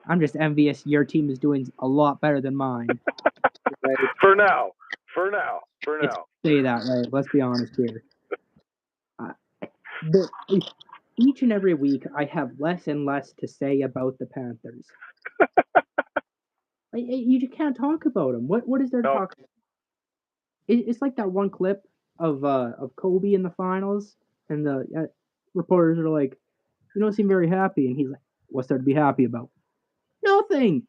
B: I'm just envious your team is doing a lot better than mine.
A: Right? For now.
B: Say that, right? Let's be honest here. Each and every week, I have less and less to say about the Panthers. You just can't talk about them. What is there to talk about? It's like that one clip of Kobe in the finals, and the reporters are like, "You don't seem very happy," and he's like, "What's there to be happy about? Nothing."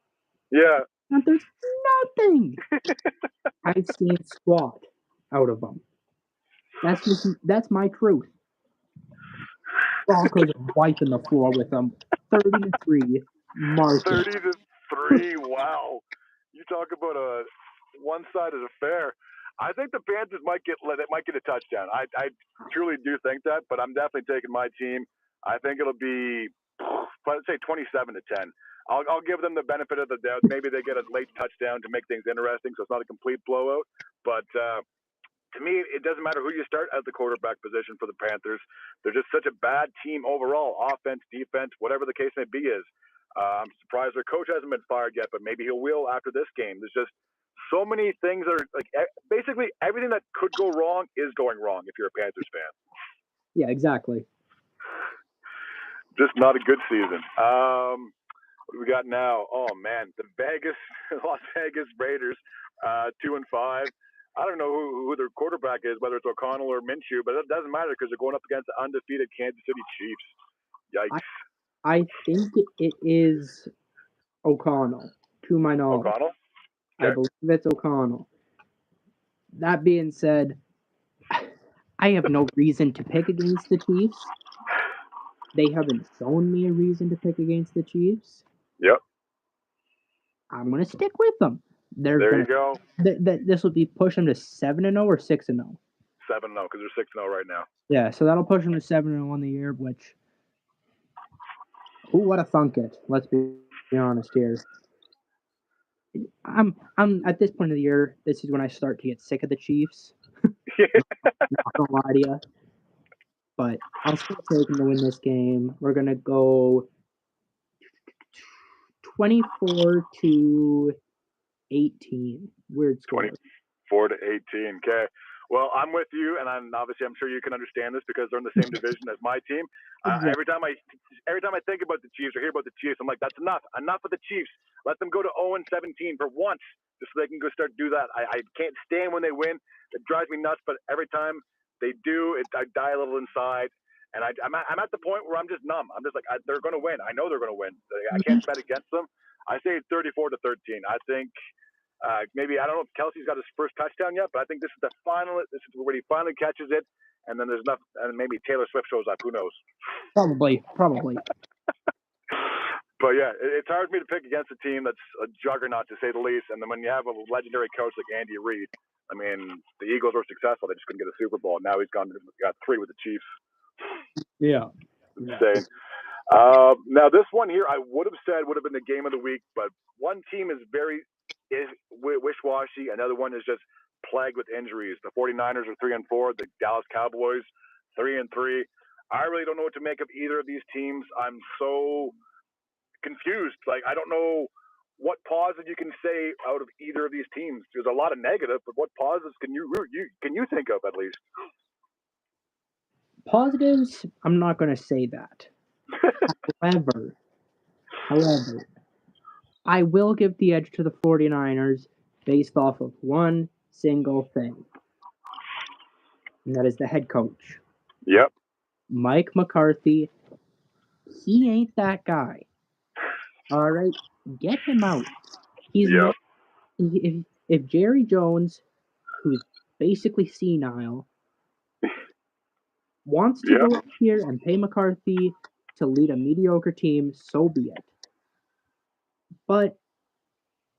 A: Yeah.
B: There's nothing. I've seen squat out of them. That's my truth. Broncos are wiping the floor with them. 30-3. Market.
A: 30-3. Wow. You talk about a one-sided affair. I think the Panthers might get a touchdown. I truly do think that, but I'm definitely taking my team. I think it'll be, let's say, 27-10. I'll give them the benefit of the doubt. Maybe they get a late touchdown to make things interesting, so it's not a complete blowout. But to me, it doesn't matter who you start at the quarterback position for the Panthers. They're just such a bad team overall, offense, defense, whatever the case may be is. I'm surprised their coach hasn't been fired yet, but maybe he will after this game. There's just so many things that are like basically everything that could go wrong is going wrong if you're a Panthers fan.
B: Yeah, exactly.
A: Just not a good season. What do we got now? Oh man, the Las Vegas Raiders, 2-5. I don't know who their quarterback is, whether it's O'Connell or Minshew, but it doesn't matter because they're going up against the undefeated Kansas City Chiefs. Yikes.
B: I think it is O'Connell, to my knowledge.
A: O'Connell?
B: Okay. I believe it's O'Connell. That being said, I have no reason to pick against the Chiefs. They haven't shown me a reason to pick against the Chiefs.
A: Yep.
B: I'm going to stick with them.
A: There you go.
B: This will be push them to 7-0 or 6-0? 7-0
A: because they're 6-0 right now.
B: Yeah, so that'll push them to 7-0 on the year, which who would have thunk it? Let's be honest here. I'm at this point of the year. This is when I start to get sick of the Chiefs. Not gonna lie to you, but I'll still take them to win this game. We're gonna go 24-18. Weird score.
A: 24-18. Okay. Well, I'm with you, and I'm sure you can understand this because they're in the same division as my team. Every time I think about the Chiefs or hear about the Chiefs, I'm like, that's enough. Enough of the Chiefs. Let them go to 0-17 for once, just so they can go start to do that. I can't stand when they win. It drives me nuts, but every time they do, I die a little inside. And I'm at the point where I'm just numb. I'm just like, they're going to win. I know they're going to win. I can't bet against them. I say 34-13. I think. Maybe I don't know if Kelsey's got his first touchdown yet, but I think this is This is where he finally catches it, and then there's enough, and maybe Taylor Swift shows up. Who knows?
B: Probably.
A: But yeah, it's hard for me to pick against a team that's a juggernaut to say the least. And then when you have a legendary coach like Andy Reid, I mean, the Eagles were successful; they just couldn't get a Super Bowl. Now he's got 3 with the Chiefs.
B: Yeah.
A: Insane. Now this one here, I would have said would have been the game of the week, but one team is wish-washy. Another one is just plagued with injuries. The 49ers are 3-4. The Dallas Cowboys 3-3. I really don't know what to make of either of these teams. I'm so confused. Like, I don't know what positive you can say out of either of these teams. There's a lot of negative, but what positives can you think of at least?
B: Positives, I'm not going to say that. However, I will give the edge to the 49ers based off of one single thing. And that is the head coach.
A: Yep.
B: Mike McCarthy. He ain't that guy. All right? Get him out. He's not. If Jerry Jones, who's basically senile, wants to go up here and pay McCarthy to lead a mediocre team, so be it. But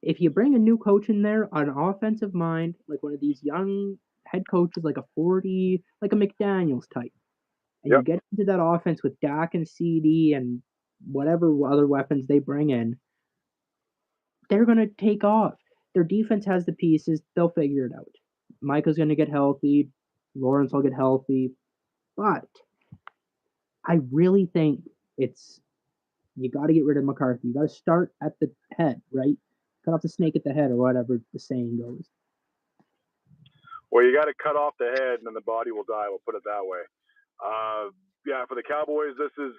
B: if you bring a new coach in there, an offensive mind, like one of these young head coaches, like a McDaniels type, and you get into that offense with Dak and CD and whatever other weapons they bring in, they're going to take off. Their defense has the pieces. They'll figure it out. Micah's going to get healthy. Lawrence will get healthy. But I really think you got to get rid of McCarthy. You got to start at the head, right? Cut off the snake at the head, or whatever the saying goes.
A: Well, you got to cut off the head, and then the body will die. We'll put it that way. Yeah, for the Cowboys, this is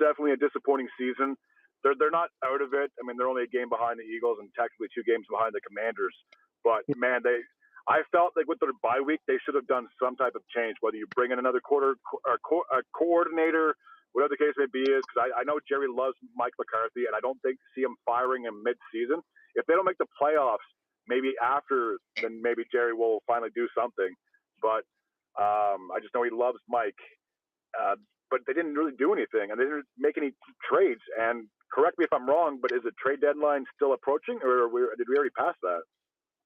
A: definitely a disappointing season. They're not out of it. I mean, they're only a game behind the Eagles and technically 2 games behind the Commanders. But man, I felt like with their bye week, they should have done some type of change. Whether you bring in another coordinator, whatever the case may be, is because I know Jerry loves Mike McCarthy, and I don't see him firing him mid-season. If they don't make the playoffs, maybe after, then maybe Jerry will finally do something. But I just know he loves Mike. But they didn't really do anything, and they didn't make any trades. And correct me if I'm wrong, but is the trade deadline still approaching, or did we already pass that?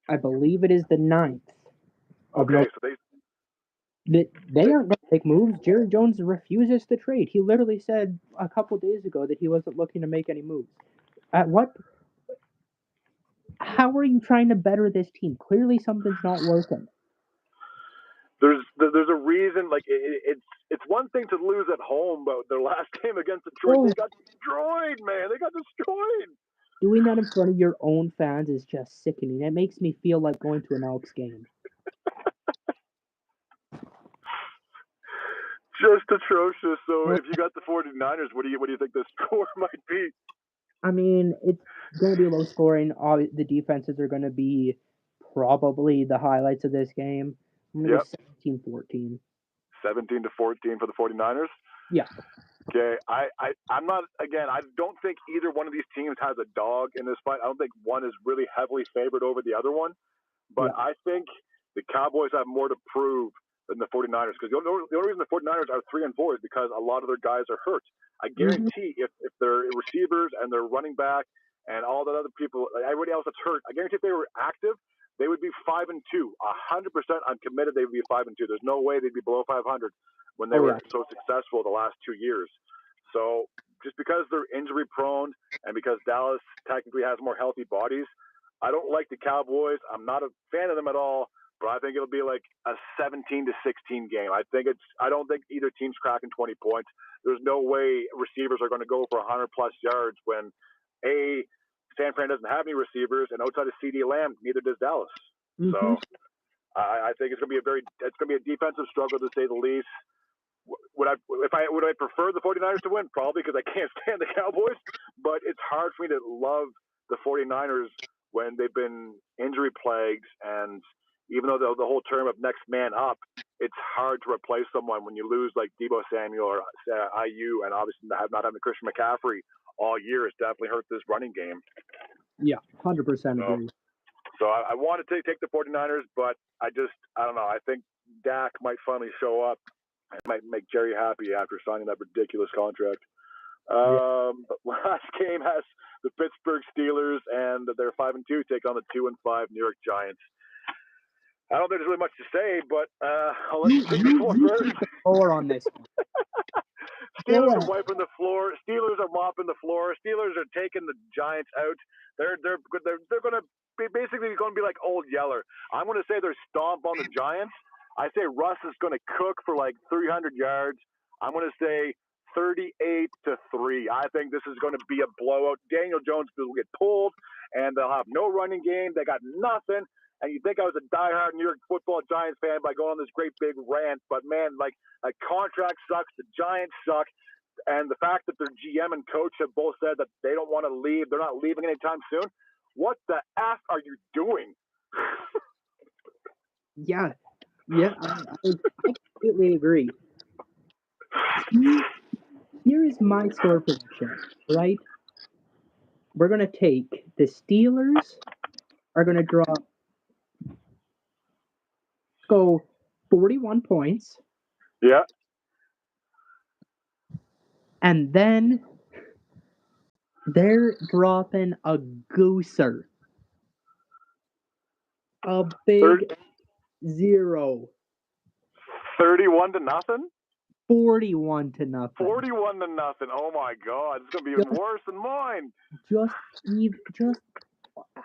B: I believe it is the 9th.
A: Okay, so
B: they aren't going to take moves. Jerry Jones refuses to trade. He literally said a couple days ago that he wasn't looking to make any moves. How are you trying to better this team? Clearly something's not working.
A: There's a reason. Like it's one thing to lose at home, but their last game against Detroit, they got destroyed, man. They got destroyed.
B: Doing that in front of your own fans is just sickening. It makes me feel like going to an Elks game.
A: Just atrocious. So if you got the 49ers, what do you think the score might be?
B: I mean, it's going to be low scoring. The defenses are going to be probably the highlights of this game. I'm going to go 17-14.
A: 17-14 for the 49ers?
B: Yeah.
A: Okay. I'm not, again, I don't think either one of these teams has a dog in this fight. I don't think one is really heavily favored over the other one. But I think the Cowboys have more to prove than the 49ers, because the only reason the 49ers are 3-4 is because a lot of their guys are hurt. I guarantee if their receivers and their running back and all the other people, everybody else that's hurt, I guarantee if they were active, they would be 5-2. 100%. I'm committed they would be 5-2. There's no way they'd be below 500 when they were so successful the last 2 years. So just because they're injury prone and because Dallas technically has more healthy bodies, I don't like the Cowboys. I'm not a fan of them at all. But I think it'll be like a 17-16 game. I don't think either team's cracking 20 points. There's no way receivers are going to go for 100+ yards when San Fran doesn't have any receivers, and outside of CeeDee Lamb, neither does Dallas. So I think it's going to be a defensive struggle to say the least. Would I prefer the 49ers to win? Probably, because I can't stand the Cowboys. But it's hard for me to love the 49ers when they've been injury plagued, and even though the whole term of next man up, it's hard to replace someone when you lose like Deebo Samuel or IU, and obviously not having Christian McCaffrey all year has definitely hurt this running game.
B: Yeah, 100% agree.
A: So I want to take the 49ers, but I don't know. I think Dak might finally show up. It might make Jerry happy after signing that ridiculous contract. But last game has the Pittsburgh Steelers, and they're 5-2 take on the 2-5 New York Giants. I don't think there's really much to say, but I'll let you take the floor first.
B: On this one.
A: Steelers are wiping the floor. Steelers are mopping the floor. Steelers are taking the Giants out. They're going to be basically going to be like old Yeller. I'm going to say they're stomp on the Giants. I say Russ is going to cook for like 300 yards. I'm going to say 38-3. I think this is going to be a blowout. Daniel Jones will get pulled, and they'll have no running game. They got nothing. And you think I was a diehard New York Football Giants fan by going on this great big rant, but man, like a contract sucks. The Giants suck, and the fact that their GM and coach have both said that they don't want to leave, they're not leaving anytime soon. What the F are you doing?
B: Yeah, I completely agree. Here is my score prediction, right? We're going to take the Steelers are going to go 41 points.
A: Yeah.
B: And then they're dropping a gooser. A big 0.
A: 31-0?
B: 41-0.
A: 41-0. Oh my God, it's gonna be even worse than mine.
B: Just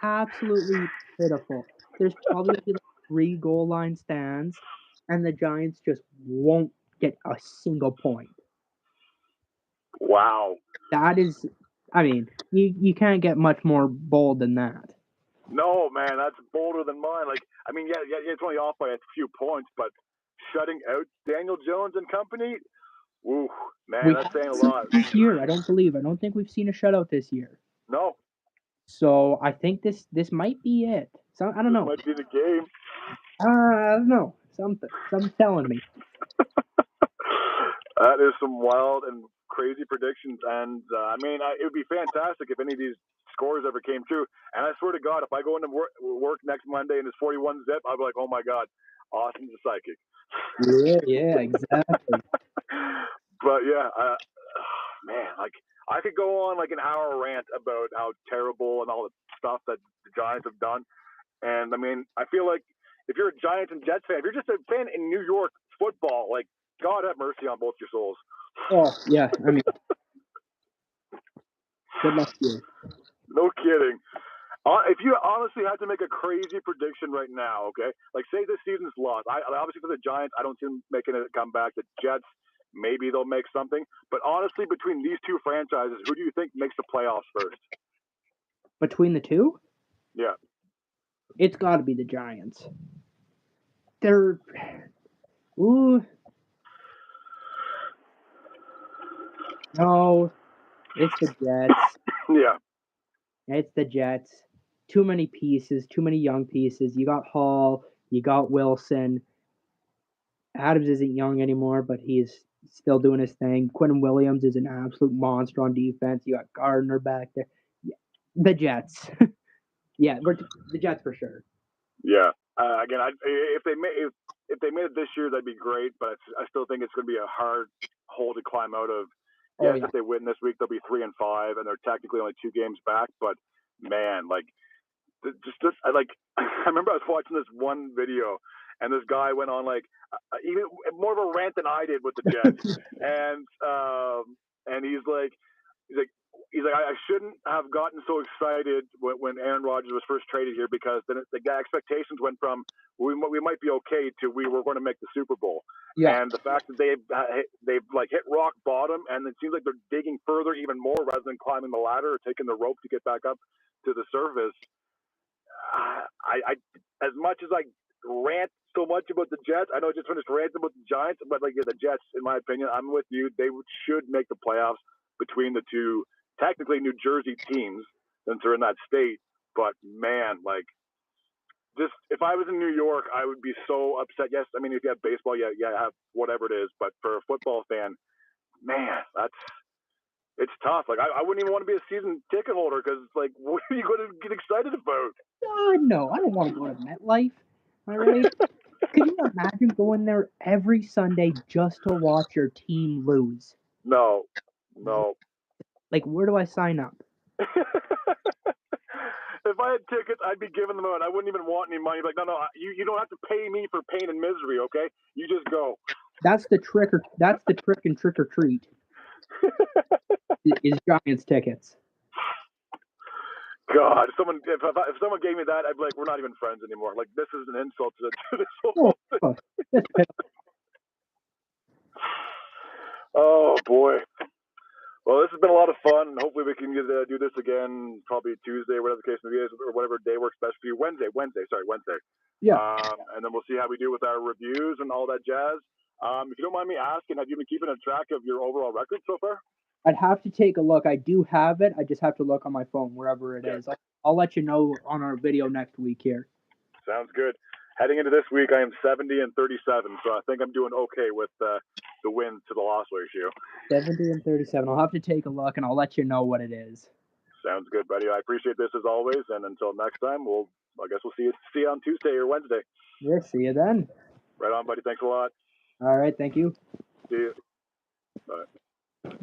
B: absolutely pitiful. There's probably gonna be like 3 goal line stands, and the Giants just won't get a single point.
A: Wow.
B: That is, I mean, you can't get much more bold than that.
A: No, man, that's bolder than mine. Like, I mean, yeah, it's only off by a few points, but shutting out Daniel Jones and company, ooh, man, that's saying a lot.
B: This year, I don't think we've seen a shutout this year.
A: No.
B: So I think this might be it. So I don't know.
A: Might be the game.
B: I don't know. Something's telling me.
A: That is some wild and crazy predictions, and I mean, it would be fantastic if any of these scores ever came true. And I swear to God, if I go into work next Monday and it's 41-0, I'll be like, oh my God, Austin's a psychic.
B: Yeah, exactly.
A: But yeah, man, like I could go on like an hour rant about how terrible and all the stuff that the Giants have done. And I mean, I feel like if you're a Giants and Jets fan, if you're just a fan in New York football, like God have mercy on both your souls.
B: Oh yeah, I mean, good luck to you.
A: No kidding. If you honestly had to make a crazy prediction right now, okay, like say this season's lost. Obviously for the Giants, I don't see them making a comeback. The Jets, maybe they'll make something. But honestly, between these two franchises, who do you think makes the playoffs first?
B: Between the two?
A: Yeah.
B: It's got to be the Giants. They're, ooh, no, it's the Jets.
A: Yeah.
B: It's the Jets. Too many pieces, too many young pieces. You got Hall, you got Wilson. Adams isn't young anymore, but he's still doing his thing. Quentin Williams is an absolute monster on defense. You got Gardner back there. Yeah. The Jets. Yeah, the Jets for sure.
A: Yeah. Again, if they made it this year, that'd be great. But I still think it's going to be a hard hole to climb out of. Yes, if they win this week, they'll be 3-5, and they're technically only 2 games back. But man, like, I remember I was watching this one video, and this guy went on like even more of a rant than I did with the Jets, and he's like, I shouldn't have gotten so excited when Aaron Rodgers was first traded here, because then the expectations went from we might be okay to we were going to make the Super Bowl. Yeah. And the fact that they've like hit rock bottom, and it seems like they're digging further even more rather than climbing the ladder or taking the rope to get back up to the surface. I as much as I rant so much about the Jets, I know I just finished ranting about the Giants, but like the Jets, in my opinion, I'm with you. They should make the playoffs between the two technically New Jersey teams since they're in that state. But man, like, just if I was in New York, I would be so upset. Yes, I mean, if you have baseball, yeah, have whatever it is. But for a football fan, man, it's tough. Like, I wouldn't even want to be a season ticket holder, because it's like, what are you going to get excited about?
B: No, I don't want to go to MetLife. All right. Could you imagine going there every Sunday just to watch your team lose?
A: No.
B: Like, where do I sign up?
A: If I had tickets, I'd be giving them out. I wouldn't even want any money. Like, no, you don't have to pay me for pain and misery, okay? You just go.
B: That's the trick and trick or treat. Is Giants tickets.
A: God, if someone gave me that, I'd be like, we're not even friends anymore. Like, this is an insult to this whole thing. Oh boy. Well, this has been a lot of fun. Hopefully we can do this again probably Tuesday, whatever the case may be, or whatever day works best for you. Wednesday. Yeah. And then we'll see how we do with our reviews and all that jazz. If you don't mind me asking, have you been keeping a track of your overall record so far?
B: I'd have to take a look. I do have it. I just have to look on my phone, wherever it is. I'll let you know on our video next week here.
A: Sounds good. Heading into this week, I am 70-37, so I think I'm doing okay with the win to the loss ratio.
B: 70-37. I'll have to take a look, and I'll let you know what it is.
A: Sounds good, buddy. I appreciate this as always, and until next time, I guess we'll see you on Tuesday or Wednesday.
B: Yeah, see you then.
A: Right on, buddy. Thanks a lot.
B: All right, thank you.
A: See you. Bye.